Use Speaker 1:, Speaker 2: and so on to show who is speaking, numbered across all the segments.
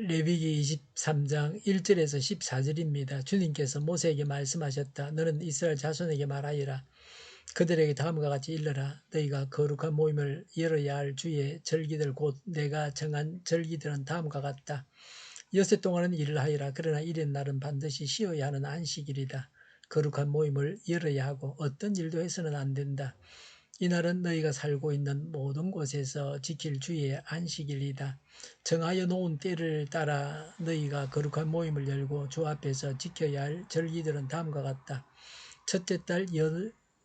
Speaker 1: 레위기 23장 1절에서 14절입니다. 주님께서 모세에게 말씀하셨다. 너는 이스라엘 자손에게 말하여라. 그들에게 다음과 같이 일러라. 너희가 거룩한 모임을 열어야 할 주의 절기들 곧 내가 정한 절기들은 다음과 같다. 여섯 동안은 일을 하여라. 그러나 일의 날은 반드시 쉬어야 하는 안식일이다. 거룩한 모임을 열어야 하고 어떤 일도 해서는 안 된다. 이날은 너희가 살고 있는 모든 곳에서 지킬 주의 안식일이다. 정하여 놓은 때를 따라 너희가 거룩한 모임을 열고 주 앞에서 지켜야 할 절기들은 다음과 같다. 첫째 달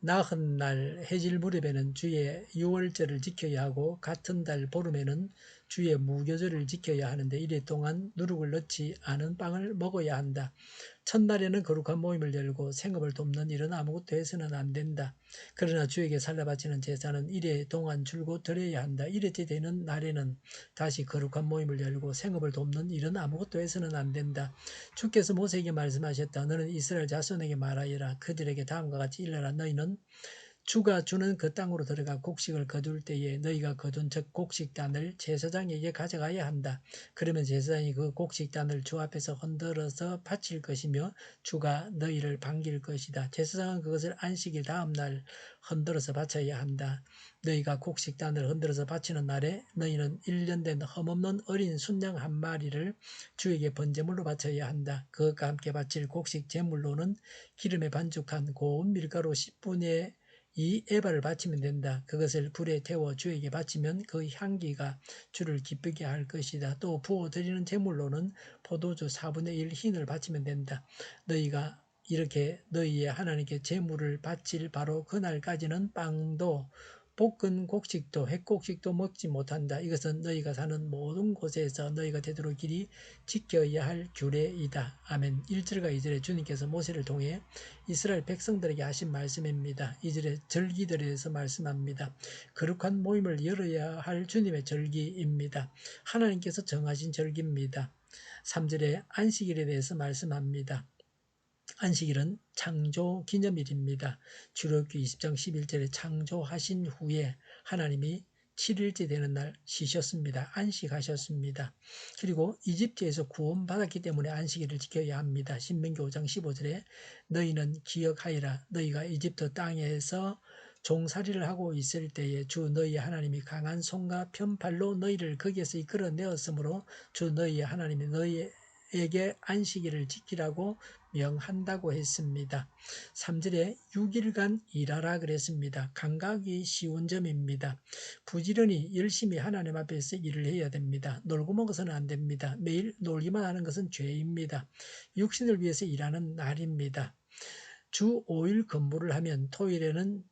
Speaker 1: 나흔날 해질 무렵에는 주의 유월절을 지켜야 하고 같은 달 보름에는 주의 무교절을 지켜야 하는데 이래 동안 누룩을 넣지 않은 빵을 먹어야 한다. 첫날에는 거룩한 모임을 열고 생업을 돕는 일은 아무것도 해서는 안 된다. 그러나 주에게 살라바치는 제사는 이래 동안 줄곧 드려야 한다. 이래째 되는 날에는 다시 거룩한 모임을 열고 생업을 돕는 일은 아무것도 해서는 안 된다. 주께서 모세에게 말씀하셨다. 너는 이스라엘 자손에게 말하여라. 그들에게 다음과 같이 일러라. 너희는 주가 주는 그 땅으로 들어가 곡식을 거둘 때에 너희가 거둔 즉 곡식단을 제사장에게 가져가야 한다. 그러면 제사장이 그 곡식단을 주 앞에서 흔들어서 바칠 것이며 주가 너희를 반길 것이다. 제사장은 그것을 안식일 다음 날 흔들어서 바쳐야 한다. 너희가 곡식단을 흔들어서 바치는 날에 너희는 1년 된 흠없는 어린 순양 한 마리를 주에게 번제물로 바쳐야 한다. 그것과 함께 바칠 곡식 제물로는 기름에 반죽한 고운 밀가루 10분의 이 에바를 바치면 된다. 그것을 불에 태워 주에게 바치면 그 향기가 주를 기쁘게 할 것이다. 또 부어드리는 제물로는 포도주 4분의 1 흰을 바치면 된다. 너희가 이렇게 너희의 하나님께 제물을 바칠 바로 그날까지는 빵도 볶은 곡식도 햇곡식도 먹지 못한다. 이것은 너희가 사는 모든 곳에서 너희가 되도록 길이 지켜야 할 규례이다. 아멘. 1절과 2절에 주님께서 모세를 통해 이스라엘 백성들에게 하신 말씀입니다. 2절에 절기들에 대해서 말씀합니다. 거룩한 모임을 열어야 할 주님의 절기입니다. 하나님께서 정하신 절기입니다. 3절에 안식일에 대해서 말씀합니다. 안식일은 창조 기념일입니다. 출애굽기 20장 11절에 창조하신 후에 하나님이 7일째 되는 날 쉬셨습니다. 안식하셨습니다. 그리고 이집트에서 구원받았기 때문에 안식일을 지켜야 합니다. 신명기 5장 15절에 너희는 기억하여라. 너희가 이집트 땅에서 종살이를 하고 있을 때에 주 너희 하나님이 강한 손과 편팔로 너희를 거기에서 이끌어내었으므로 주 너희 하나님이 너희에게 안식일을 지키라고 명한다고 했습니다. 3절에 6일간 일하라 그랬습니다. 감각이 쉬운 점입니다. 부지런히 열심히 하나님 앞에서 일을 해야 됩니다. 놀고 먹어서는 안 됩니다. 매일 놀기만 하는 것은 죄입니다. 육신을 위해서 일하는 날입니다. 주 5일 근무를 하면 토요일에는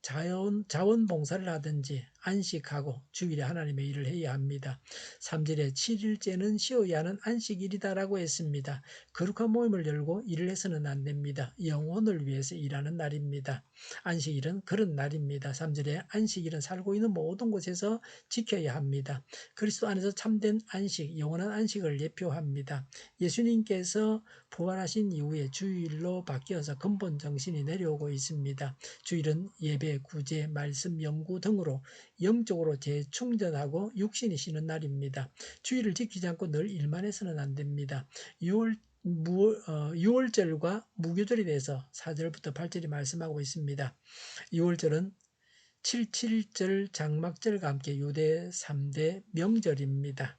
Speaker 1: 자원봉사를 하든지 안식하고 주일에 하나님의 일을 해야 합니다. 3절에 7일째는 쉬어야 하는 안식일이다라고 했습니다. 거룩한 모임을 열고 일을 해서는 안 됩니다. 영혼을 위해서 일하는 날입니다. 안식일은 그런 날입니다. 3절에 안식일은 살고 있는 모든 곳에서 지켜야 합니다. 그리스도 안에서 참된 안식, 영원한 안식을 예표합니다. 예수님께서 부활하신 이후에 주일로 바뀌어서 근본 정신이 내려오고 있습니다. 주일은 예배, 구제, 말씀, 연구 등으로 영적으로 재충전하고 육신이 쉬는 날입니다. 주일을 지키지 않고 늘 일만 해서는 안 됩니다. 6월절과 무교절에 대해서 4절부터 8절이 말씀하고 있습니다. 6월절은 7.7절 장막절과 함께 유대 3대 명절입니다.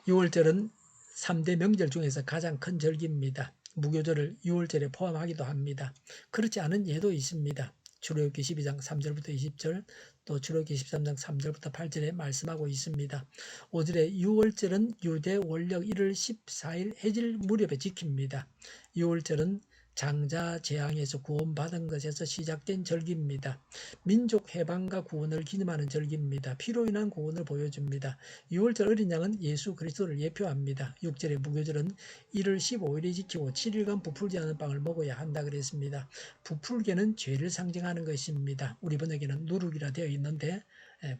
Speaker 1: 6월절은 3대 명절 중에서 가장 큰 절기입니다. 무교절을 6월절에 포함하기도 합니다. 그렇지 않은 예도 있습니다. 출애굽기 12장 3절부터 20절, 또 출애굽기 13장 3절부터 8절에 말씀하고 있습니다. 5절에 6월절은 유대 원력 1월 14일 해질 무렵에 지킵니다. 6월절은 장자 재앙에서 구원받은 것에서 시작된 절기입니다. 민족 해방과 구원을 기념하는 절기입니다. 피로 인한 구원을 보여줍니다. 6월절 어린 양은 예수 그리스도를 예표합니다. 6절의 무교절은 1월 15일에 지키고 7일간 부풀지 않은 빵을 먹어야 한다 그랬습니다. 부풀게는 죄를 상징하는 것입니다. 우리 번역에는 누룩이라 되어 있는데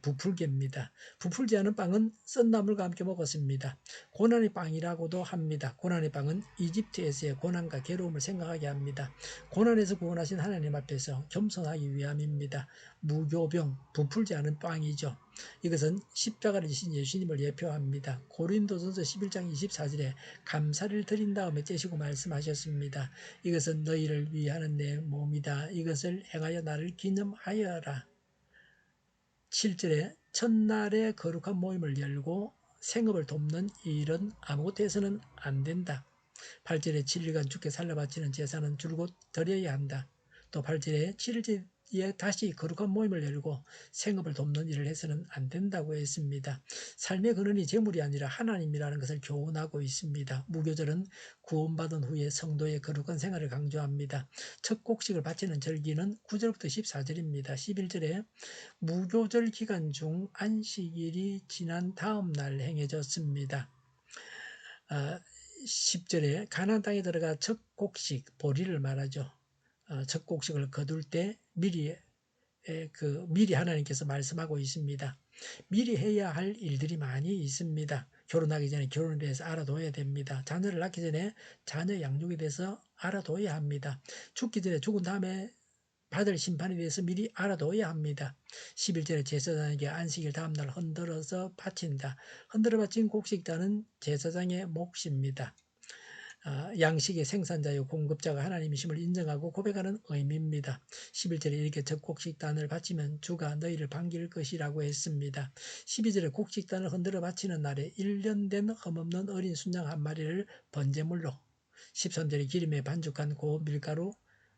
Speaker 1: 부풀개입니다. 부풀지 않은 빵은 썬나물과 함께 먹었습니다. 고난의 빵이라고도 합니다. 고난의 빵은 이집트에서의 고난과 괴로움을 생각하게 합니다. 고난에서 구원하신 하나님 앞에서 겸손하기 위함입니다. 무교병, 부풀지 않은 빵이죠. 이것은 십자가를 지신 예수님을 예표합니다. 고린도전서 11장 24절에 감사를 드린 다음에 째시고 말씀하셨습니다. 이것은 너희를 위하는 내 몸이다. 이것을 행하여 나를 기념하여라. 7절에 첫날에 거룩한 모임을 열고 생업을 돕는 일은 아무것도 해서는 안 된다. 8절에 7일간 주께 살려 바치는 제사는 줄곧 드려야 한다. 또 8절에 7일째 다시 거룩한 모임을 열고 생업을 돕는 일을 해서는 안 된다고 했습니다. 삶의 근원이 재물이 아니라 하나님이라는 것을 교훈하고 있습니다. 무교절은 구원받은 후에 성도의 거룩한 생활을 강조합니다. 첫 곡식을 바치는 절기는 9절부터 14절입니다. 11절에 무교절 기간 중 안식일이 지난 다음 날 행해졌습니다. 10절에 가나안 땅에 들어가 첫 곡식, 보리를 말하죠. 첫 곡식을 거둘 때 미리 하나님께서 말씀하고 있습니다. 미리 해야 할 일들이 많이 있습니다. 결혼하기 전에 결혼에 대해서 알아둬야 됩니다. 자녀를 낳기 전에 자녀 양육에 대해서 알아둬야 합니다. 죽기 전에 죽은 다음에 받을 심판에 대해서 미리 알아둬야 합니다. 11절에 제사장에게 안식일 다음날 흔들어서 바친다. 흔들어 바친 곡식단은 제사장의 몫입니다. 양식의 생산자요 공급자가 하나님이심을 인정하고 고백하는 의미입니다. 11절에 이렇게 첫 곡식단을 바치면 주가 너희를 반길 것이라고 했습니다. 12절에 곡식단을 흔들어 바치는 날에 1년 된 흠없는 어린 순양 한 마리를 번제물로, 13절에 기름에 반죽한 고운 밀가루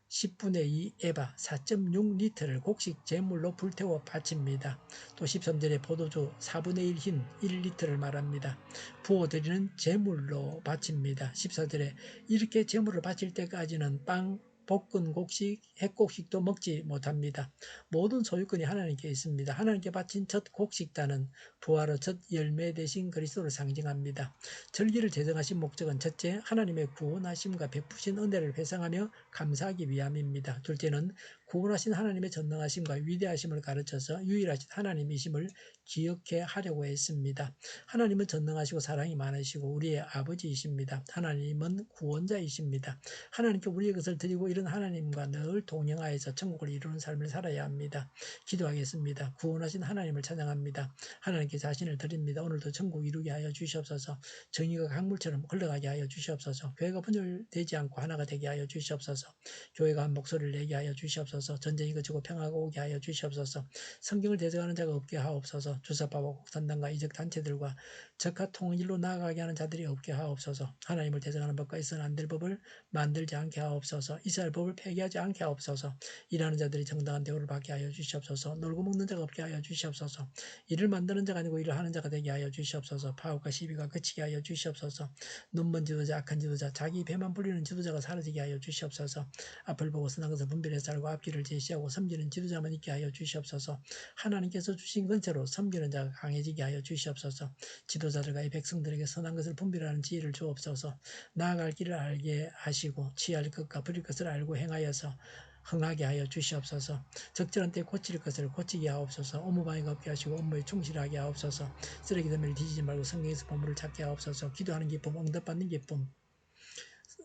Speaker 1: 10분의 2 에바 4.6리터를 곡식 제물로 불태워 바칩니다. 또 13절에 포도주 4분의 1 흰 1리터를 말합니다. 부어드리는 제물로 바칩니다. 14절에 이렇게 제물을 바칠 때까지는 빵, 볶은 곡식, 핵곡식도 먹지 못합니다. 모든 소유권이 하나님께 있습니다. 하나님께 바친 첫 곡식단은 부활의 첫 열매 되신 그리스도를 상징합니다. 절기를 제정하신 목적은 첫째, 하나님의 구원하심과 베푸신 은혜를 회상하며 감사하기 위함입니다. 둘째는 구원하신 하나님의 전능하심과 위대하심을 가르쳐서 유일하신 하나님이심을 기억해 하려고 했습니다. 하나님은 전능하시고 사랑이 많으시고 우리의 아버지이십니다. 하나님은 구원자이십니다. 하나님께 우리의 것을 드리고 이런 하나님과 늘 동행하여서 천국을 이루는 삶을 살아야 합니다. 기도하겠습니다. 구원하신 하나님을 찬양합니다. 하나님께 자신을 드립니다. 오늘도 천국 이루게 하여 주시옵소서. 정의가 강물처럼 흘러가게 하여 주시옵소서. 교회가 분열되지 않고 하나가 되게 하여 주시옵소서. 교회가 한 목소리를 내게 하여 주시옵소서. 전쟁이 그치고 평화가 오게 하여 주시옵소서. 성경을 대적하는 자가 없게 하옵소서. 주사파와 국산당과 이적 단체들과 적화 통일로 나아가게 하는 자들이 없게 하옵소서. 하나님을 대적하는 법과 있어는 안 될 법을 만들지 않게 하옵소서. 이스라엘 법을 폐기하지 않게 하옵소서. 일하는 자들이 정당한 대우를 받게 하여 주시옵소서. 놀고 먹는 자가 없게 하여 주시옵소서. 일을 만드는 자가 아니고 일을 하는 자가 되게 하여 주시옵소서. 파업과 시비가 그치게 하여 주시옵소서. 눈먼 지도자, 악한 지도자, 자기 배만 불리는 지도자가 사라지게 하여 주시옵소서. 앞을 보고 선한 것을 분별해서 알고 앞길을 제시하고 섬기는 지도자만 있게 하여 주시옵소서. 하나님께서 주신 근처로 섬기는 자가 강해지게 하여 주시옵소서. 지도자들과 이 백성들에게 선한 것을 분별하는 지혜를 주옵소서. 나아갈 길을 알게 하시고 취할 것과 버릴 것을 알고 행하여서 흥하게 하여 주시옵소서. 적절한 때에 고칠 것을 고치게 하옵소서. 업무방해가 없게 하시고 업무에 충실하게 하옵소서. 쓰레기 더미를 뒤지지 말고 성경에서 보물을 찾게 하옵소서. 기도하는 기쁨, 응답받는 기쁨,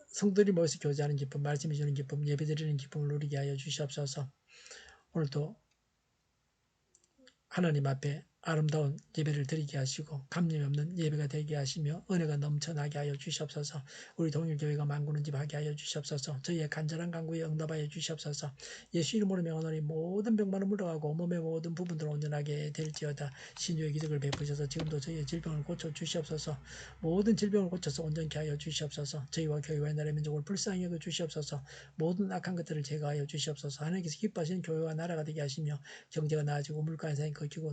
Speaker 1: 성도들이 모여서 교제하는 기쁨, 말씀해 주는 기쁨, 예배드리는 기쁨을 누리게 하여 주시옵소서. 오늘도 하나님 앞에 아름다운 예배를 드리게 하시고 감염이 없는 예배가 되게 하시며 은혜가 넘쳐나게 하여 주시옵소서. 우리 동일교회가 만구는 집 하게 하여 주시옵소서. 저희의 간절한 간구에 응답하여 주시옵소서. 예수 이름으로 명하노니 모든 병만은 물러가고 몸의 모든 부분들 온전하게 될지어다. 신유의 기적을 베푸셔서 지금도 저희의 질병을 고쳐 주시옵소서. 모든 질병을 고쳐서 온전케 하여 주시옵소서. 저희와 교회와 나라의 민족을 불쌍히 여겨 주시옵소서. 모든 악한 것들을 제거하여 주시옵소서. 하나님께서 기뻐하시는 교회와 나라가 되게 하시며 경제가 나아지고 물가 인상이 걷히고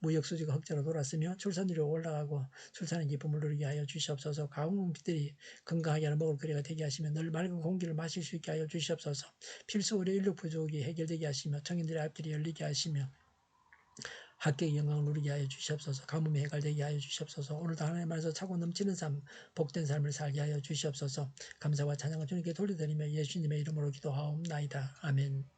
Speaker 1: 무역 수지가 흑자로 돌았으며 출산율이 올라가고 출산의 기쁨을 누리게 하여 주시옵소서. 가뭄빛들이 건강하게 하는 먹을 거리가 되게 하시며 늘 맑은 공기를 마실 수 있게 하여 주시옵소서. 필수 의료 인력 부족이 해결되게 하시며 청인들의 앞길이 열리게 하시며 학계의 영광을 누리게 하여 주시옵소서. 가뭄이 해결되게 하여 주시옵소서. 오늘도 하나님 안에서 차고 넘치는 삶, 복된 삶을 살게 하여 주시옵소서. 감사와 찬양을 주님께 돌려드리며 예수님의 이름으로 기도하옵나이다. 아멘.